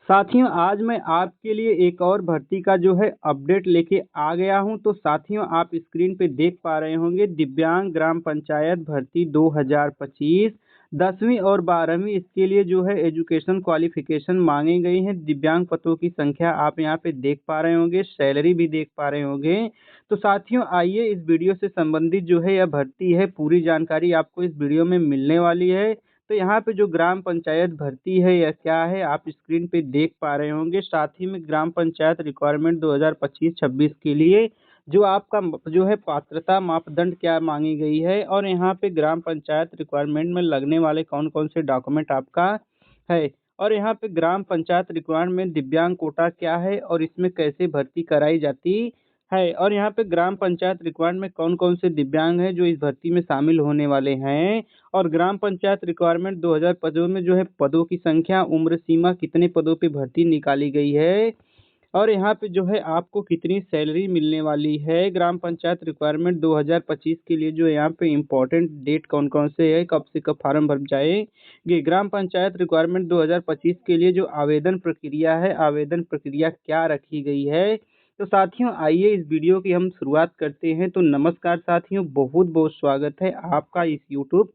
साथियों आज मैं आपके लिए एक और भर्ती का जो है अपडेट लेके आ गया हूं। तो साथियों आप स्क्रीन पे देख पा रहे होंगे दिव्यांग ग्राम पंचायत भर्ती 2025 10वीं और 12वीं इसके लिए जो है एजुकेशन क्वालिफिकेशन मांगी गई है। दिव्यांग पदों की संख्या आप यहां पे देख पा रहे होंगे, सैलरी भी देख पा रहे होंगे। तो साथियों आइए इस वीडियो से संबंधित जो है यह भर्ती है पूरी जानकारी आपको इस वीडियो में मिलने वाली है। तो यहाँ पे जो ग्राम पंचायत भर्ती है या क्या है आप स्क्रीन पे देख पा रहे होंगे। साथ ही में ग्राम पंचायत रिक्वायरमेंट 2025-26 के लिए जो आपका जो है पात्रता मापदंड क्या मांगी गई है और यहाँ पे ग्राम पंचायत रिक्वायरमेंट में लगने वाले कौन कौन से डॉक्यूमेंट आपका है और यहाँ पे ग्राम पंचायत रिक्वायरमेंट में दिव्यांग कोटा क्या है और इसमें कैसे भर्ती कराई जाती है और यहाँ पे ग्राम पंचायत रिक्वायरमेंट में कौन कौन से दिव्यांग हैं जो इस भर्ती में शामिल होने वाले हैं और ग्राम पंचायत रिक्वायरमेंट 2000 पदों में जो है पदों की संख्या, उम्र सीमा, कितने पदों पे भर्ती निकाली गई है और यहाँ पे जो है आपको कितनी सैलरी मिलने वाली है। ग्राम पंचायत रिक्वायरमेंट 2025 के लिए जो यहाँ पे इम्पोर्टेंट डेट कौन कौन से है, कब से कब फार्म भर जाएंगे। ग्राम पंचायत रिक्वायरमेंट 2025 के लिए जो आवेदन प्रक्रिया है, आवेदन प्रक्रिया क्या रखी गई है। तो साथियों आइए इस वीडियो की हम शुरुआत करते हैं। तो नमस्कार साथियों, बहुत बहुत स्वागत है आपका इस यूट्यूब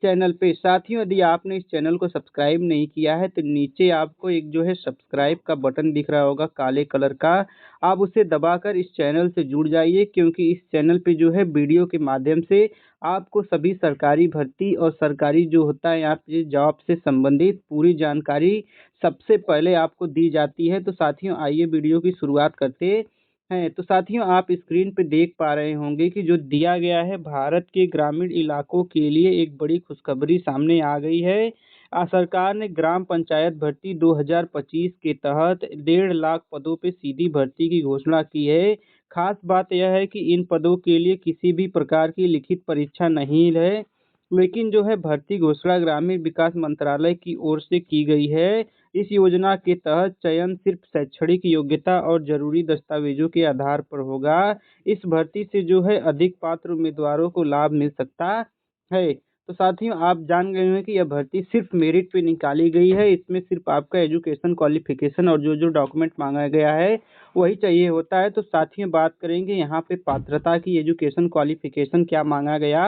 चैनल पे। साथियों यदि आपने इस चैनल को सब्सक्राइब नहीं किया है तो नीचे आपको एक जो है सब्सक्राइब का बटन दिख रहा होगा काले कलर का, आप उसे दबाकर इस चैनल से जुड़ जाइए क्योंकि इस चैनल पे जो है वीडियो के माध्यम से आपको सभी सरकारी भर्ती और सरकारी जो होता है यहाँ पे जॉब से संबंधित पूरी जानकारी सबसे पहले आपको दी जाती है। तो साथियों आइए वीडियो की शुरुआत करते हैं। तो साथियों आप स्क्रीन पे देख पा रहे होंगे कि जो दिया गया है भारत के ग्रामीण इलाकों के लिए एक बड़ी खुशखबरी सामने आ गई है। सरकार ने ग्राम पंचायत भर्ती 2025 के तहत 1.5 लाख पदों पे सीधी भर्ती की घोषणा की है। खास बात यह है कि इन पदों के लिए किसी भी प्रकार की लिखित परीक्षा नहीं है, लेकिन जो है भर्ती घोषणा ग्रामीण विकास मंत्रालय की ओर से की गई है। इस योजना के तहत चयन सिर्फ शैक्षणिक योग्यता और जरूरी दस्तावेजों के आधार पर होगा। इस भर्ती से जो है अधिक पात्र उम्मीदवारों को लाभ मिल सकता है। तो साथियों आप जान गए हैं कि यह भर्ती सिर्फ मेरिट पे निकाली गई है। इसमें सिर्फ आपका एजुकेशन क्वालिफिकेशन और जो जो डॉक्यूमेंट मांगा गया है वही चाहिए होता है। तो साथियों बात करेंगे यहाँ पे पात्रता की, एजुकेशन क्वालिफिकेशन क्या मांगा गया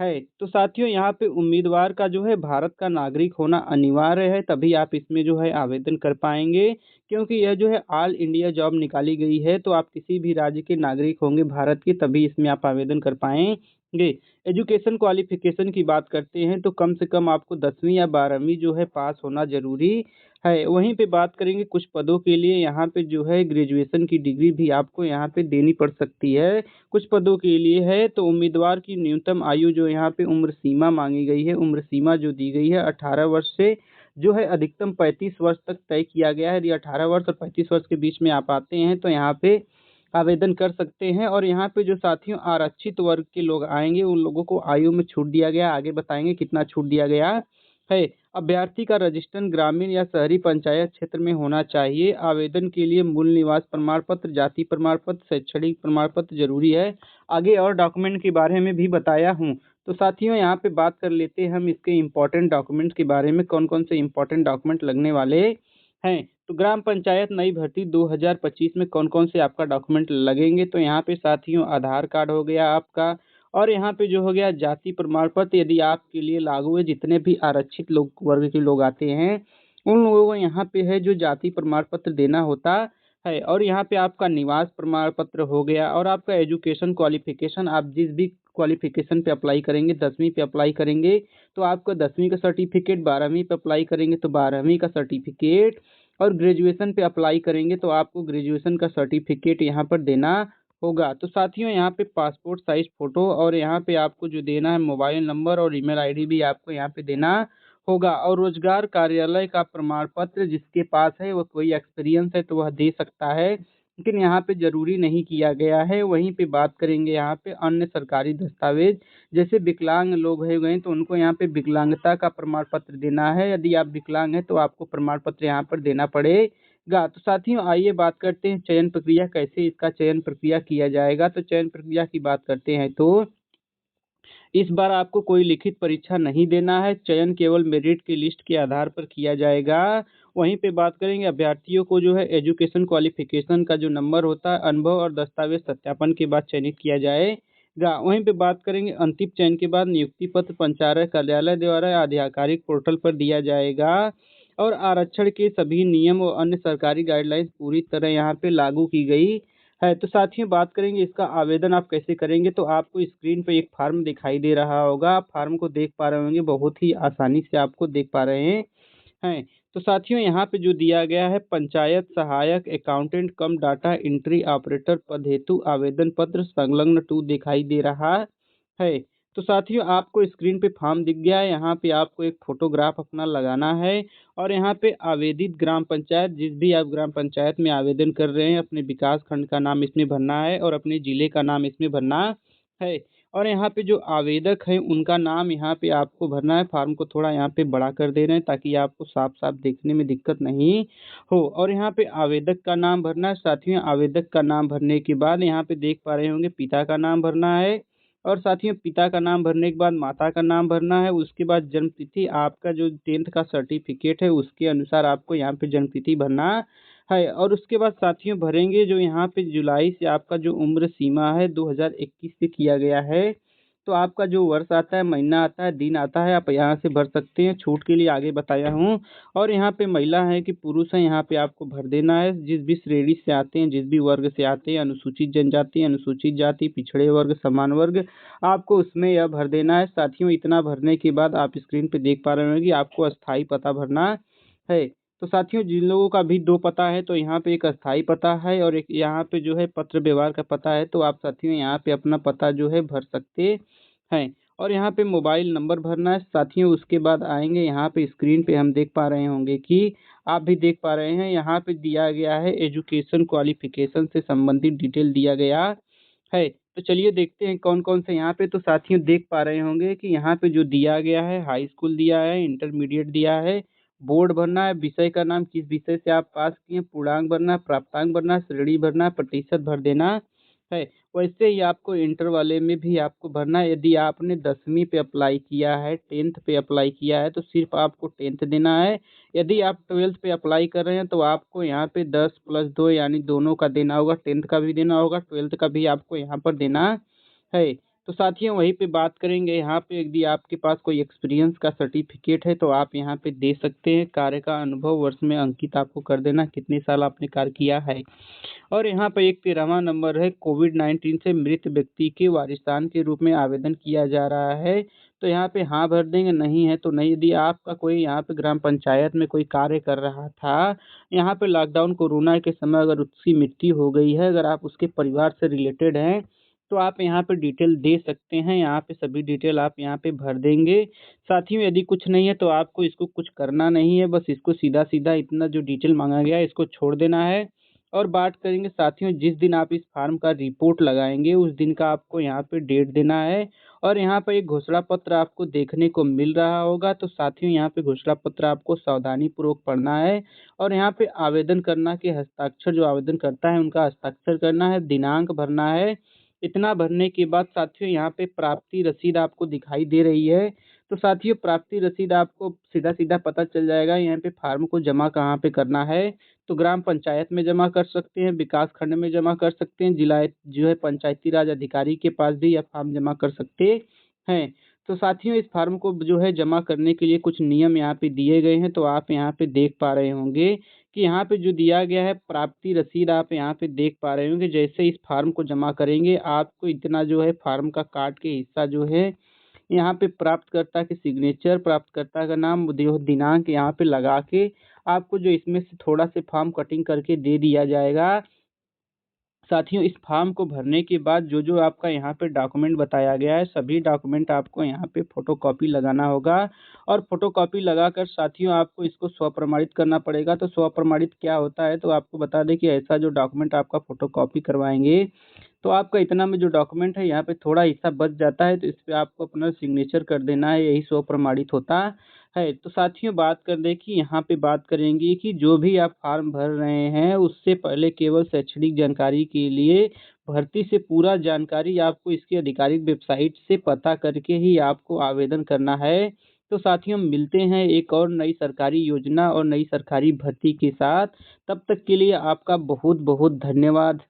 है। तो साथियों यहाँ पे उम्मीदवार का जो है भारत का नागरिक होना अनिवार्य है, तभी आप इसमें जो है आवेदन कर पाएंगे क्योंकि यह जो है ऑल इंडिया जॉब निकाली गई है। तो आप किसी भी राज्य के नागरिक होंगे भारत के तभी इसमें आप आवेदन कर पाएंगे। एजुकेशन क्वालिफिकेशन की बात करते हैं तो कम से कम आपको 10वीं या 12वीं जो है पास होना जरूरी है। वहीं पे बात करेंगे कुछ पदों के लिए यहाँ पे जो है ग्रेजुएशन की डिग्री भी आपको यहाँ पे देनी पड़ सकती है। कुछ पदों के लिए है तो उम्मीदवार की न्यूनतम आयु जो यहाँ पे उम्र सीमा मांगी गई है, उम्र सीमा जो दी गई है 18 वर्ष से जो है अधिकतम 35 वर्ष तक तय किया गया है। यदि 18 वर्ष और 35 वर्ष के बीच में आप आते हैं तो यहाँ पे आवेदन कर सकते हैं। और यहाँ पे जो साथियों आरक्षित वर्ग के लोग आएंगे उन लोगों को आयु में छूट दिया गया, आगे बताएंगे कितना छूट दिया गया है। अभ्यर्थी का रजिस्ट्रेशन ग्रामीण या शहरी पंचायत क्षेत्र में होना चाहिए। आवेदन के लिए मूल निवास प्रमाण पत्र, जाति प्रमाण पत्र, शैक्षणिक प्रमाण पत्र जरूरी है। आगे और डॉक्यूमेंट के बारे में भी बताया हूँ। तो साथियों यहाँ पे बात कर लेते हैं हम इसके इम्पोर्टेंट डॉक्यूमेंट्स के बारे में, कौन कौन से इम्पोर्टेंट डॉक्यूमेंट लगने वाले हैं। तो ग्राम पंचायत नई भर्ती 2025 में कौन कौन से आपका डॉक्यूमेंट लगेंगे। तो यहाँ पे साथियों आधार कार्ड हो गया आपका और यहाँ पे जो हो गया जाति प्रमाण पत्र यदि आपके लिए लागू है। जितने भी आरक्षित लोग वर्ग के लोग आते हैं उन लोगों को यहाँ पे है जो जाति प्रमाण पत्र देना होता है। और यहाँ पे आपका निवास प्रमाण पत्र हो गया और आपका एजुकेशन क्वालिफिकेशन, आप जिस भी क्वालिफिकेशन पे अप्लाई करेंगे, 10वीं पे अप्लाई करेंगे तो आपको 10वीं का सर्टिफिकेट, 12वीं पे अप्लाई करेंगे तो 12वीं का सर्टिफिकेट और ग्रेजुएशन पे अप्लाई करेंगे तो आपको ग्रेजुएशन का सर्टिफिकेट यहाँ पर देना होगा। तो साथियों यहाँ पे पासपोर्ट साइज फोटो और यहाँ पे आपको जो देना है मोबाइल नंबर और ईमेल आईडी भी आपको यहाँ पे देना होगा। और रोजगार कार्यालय का प्रमाण पत्र जिसके पास है वो कोई एक्सपीरियंस है तो वह दे सकता है, लेकिन यहाँ पे जरूरी नहीं किया गया है। वहीं पे बात करेंगे यहाँ पे अन्य सरकारी दस्तावेज, जैसे विकलांग लोग है गए तो उनको यहाँ पे विकलांगता का प्रमाण पत्र देना है। यदि आप विकलांग हैं तो आपको प्रमाण पत्र यहाँ पर देना पड़ेगा। तो साथियों आइए बात करते हैं चयन प्रक्रिया, कैसे इसका चयन प्रक्रिया किया जाएगा। तो चयन प्रक्रिया की बात करते हैं तो इस बार आपको कोई लिखित परीक्षा नहीं देना है। चयन केवल मेरिट की लिस्ट के आधार पर किया जाएगा। वहीं पे बात करेंगे अभ्यर्थियों को जो है एजुकेशन क्वालिफिकेशन का जो नंबर होता है अनुभव और दस्तावेज सत्यापन के बाद चयनित किया जाएगा। वहीं पे बात करेंगे अंतिम चयन के बाद नियुक्ति पत्र पंचायत कार्यालय द्वारा आधिकारिक पोर्टल पर दिया जाएगा और आरक्षण के सभी नियम और अन्य सरकारी गाइडलाइंस पूरी तरह यहाँ पे लागू की गई है। तो साथियों बात करेंगे इसका आवेदन आप कैसे करेंगे, तो आपको स्क्रीन पे एक फॉर्म दिखाई दे रहा होगा, आप फॉर्म को देख पा रहे होंगे, बहुत ही आसानी से आपको देख पा रहे हैं। तो साथियों यहाँ पे जो दिया गया है पंचायत सहायक अकाउंटेंट कम डाटा एंट्री ऑपरेटर पद हेतु आवेदन पत्र संलग्न 2 दिखाई दे रहा है। तो साथियों आपको स्क्रीन पे फॉर्म दिख गया है, यहाँ पे आपको एक फोटोग्राफ अपना लगाना है और यहाँ पे आवेदित ग्राम पंचायत जिस भी आप ग्राम पंचायत में आवेदन कर रहे हैं अपने विकास खंड का नाम इसमें भरना है और अपने जिले का नाम इसमें भरना है और यहाँ पे जो आवेदक हैं उनका नाम यहाँ पे आपको भरना है। फॉर्म को थोड़ा यहाँ पे बड़ा कर दे रहे हैं ताकि आपको साफ साफ देखने में दिक्कत नहीं हो और यहाँ पे आवेदक का नाम भरना है। साथियों आवेदक का नाम भरने के बाद यहाँ पे देख पा रहे होंगे पिता का नाम भरना है और साथियों पिता का नाम भरने के बाद माता का नाम भरना है। उसके बाद जन्म तिथि आपका जो 10th का सर्टिफिकेट है उसके अनुसार आपको यहाँ पे जन्म तिथि भरना है और उसके बाद साथियों भरेंगे जो यहाँ पे जुलाई से आपका जो उम्र सीमा है 2021 से किया गया है। तो आपका जो वर्ष आता है महीना आता है दिन आता है आप यहाँ से भर सकते हैं, छूट के लिए आगे बताया हूँ। और यहाँ पे महिला है कि पुरुष है यहाँ पे आपको भर देना है, जिस भी श्रेणी से आते हैं जिस भी वर्ग से आते हैं, अनुसूचित जनजाति अनुसूचित जाति पिछड़े वर्ग समान वर्ग, आपको उसमें यह भर देना है। साथियों इतना भरने के बाद आप स्क्रीन पे देख पा रहे होंगे कि आपको अस्थाई पता भरना है। तो साथियों जिन लोगों का भी 2 पता है तो यहाँ पे एक अस्थाई पता है और एक यहाँ पे जो है पत्र व्यवहार का पता है, तो आप साथियों यहाँ पे अपना पता जो है भर सकते हैं और यहाँ पे मोबाइल नंबर भरना है। साथियों उसके बाद आएंगे यहाँ पे स्क्रीन पे हम देख पा रहे होंगे कि आप भी देख पा रहे हैं यहाँ पे दिया गया है एजुकेशन क्वालिफिकेशन से संबंधित डिटेल दिया गया है। तो चलिए देखते हैं कौन कौन से यहाँ पे, तो साथियों देख पा रहे होंगे कि यहाँ पे जो दिया गया है हाई स्कूल दिया है, इंटरमीडिएट दिया है, बोर्ड भरना है, विषय का नाम किस विषय से आप पास किए, पूर्णांक भरना है, प्राप्तांक भरना है, श्रेणी भरना है, प्रतिशत भर देना है। वैसे ही आपको इंटर वाले में भी आपको भरना है। यदि आपने 10वीं पे अप्लाई किया है 10th पे अप्लाई किया है तो सिर्फ आपको 10th देना है। यदि आप 12th पे अप्लाई कर रहे हैं तो आपको यहाँ पे 10 + 2 यानी दोनों का देना होगा, 10th का भी देना होगा 12th का भी आपको यहाँ पर देना है। तो साथियों वहीं पे बात करेंगे यहाँ पे यदि आपके पास कोई एक्सपीरियंस का सर्टिफिकेट है तो आप यहाँ पे दे सकते हैं। कार्य का अनुभव वर्ष में अंकित आपको कर देना कितने साल आपने कार्य किया है। और यहाँ पे एक 13वां नंबर है कोविड-19 से मृत व्यक्ति के वारिसान के रूप में आवेदन किया जा रहा है, तो यहाँ पे हाँ भर देंगे, नहीं है तो नहीं। यदि आपका कोई यहाँ पे ग्राम पंचायत में कोई कार्य कर रहा था, यहाँ पे लॉकडाउन कोरोना के समय अगर उसकी मृत्यु हो गई है, अगर आप उसके परिवार से रिलेटेड हैं तो आप यहाँ पे डिटेल दे सकते हैं। यहाँ पे सभी डिटेल आप यहाँ पे भर देंगे। साथियों यदि कुछ नहीं है तो आपको इसको कुछ करना नहीं है, बस इसको सीधा सीधा इतना जो डिटेल मांगा गया है इसको छोड़ देना है। और बात करेंगे साथियों जिस दिन आप इस फार्म का रिपोर्ट लगाएंगे उस दिन का आपको यहाँ पे डेट देना है और यहाँ पे एक घोषणा पत्र आपको देखने को मिल रहा होगा। तो साथियों यहाँ पे घोषणा पत्र आपको सावधानी पूर्वक पढ़ना है और यहाँ पे आवेदन करना के हस्ताक्षर जो आवेदन करता है उनका हस्ताक्षर करना है, दिनांक भरना है। इतना भरने के बाद साथियों यहाँ पे प्राप्ति रसीद आपको दिखाई दे रही है। तो साथियों प्राप्ति रसीद आपको सीधा सीधा पता चल जाएगा यहाँ पे फार्म को जमा कहाँ पे करना है। तो ग्राम पंचायत में जमा कर सकते हैं, विकास खंड में जमा कर सकते हैं, जिला जो है पंचायती राज अधिकारी के पास भी यह फॉर्म जमा कर सकते हैं। तो साथियों इस फार्म को जो है जमा करने के लिए कुछ नियम यहाँ पे दिए गए हैं, तो आप यहाँ पे देख पा रहे होंगे कि यहाँ पे जो दिया गया है प्राप्ति रसीद आप यहाँ पे देख पा रहे होंगे। जैसे इस फार्म को जमा करेंगे आपको इतना जो है फार्म का काट के हिस्सा जो है यहाँ पे प्राप्तकर्ता के सिग्नेचर, प्राप्तकर्ता का नाम, दिनांक यहाँ पे लगा के आपको जो इसमें से थोड़ा से फॉर्म कटिंग करके दे दिया जाएगा। साथियों इस फॉर्म को भरने के बाद जो जो आपका यहाँ पे डॉक्यूमेंट बताया गया है सभी डॉक्यूमेंट आपको यहाँ पे फोटोकॉपी लगाना होगा और फोटोकॉपी लगाकर साथियों आपको इसको स्वप्रमाणित करना पड़ेगा। तो स्वप्रमाणित क्या होता है, तो आपको बता दें कि ऐसा जो डॉक्यूमेंट आपका फोटोकॉपी करवाएंगे तो आपका इतना में जो डॉक्यूमेंट है यहाँ पे थोड़ा हिस्सा बच जाता है, तो इस पे आपको अपना सिग्नेचर कर देना है, यही स्वप्रमाणित होता है। तो साथियों बात कर दें कि यहाँ पे बात करेंगे कि जो भी आप फॉर्म भर रहे हैं उससे पहले केवल शैक्षणिक जानकारी के लिए भर्ती से पूरा जानकारी आपको इसकी आधिकारिक वेबसाइट से पता करके ही आपको आवेदन करना है। तो साथियों मिलते हैं एक और नई सरकारी योजना और नई सरकारी भर्ती के साथ। तब तक के लिए आपका बहुत बहुत धन्यवाद।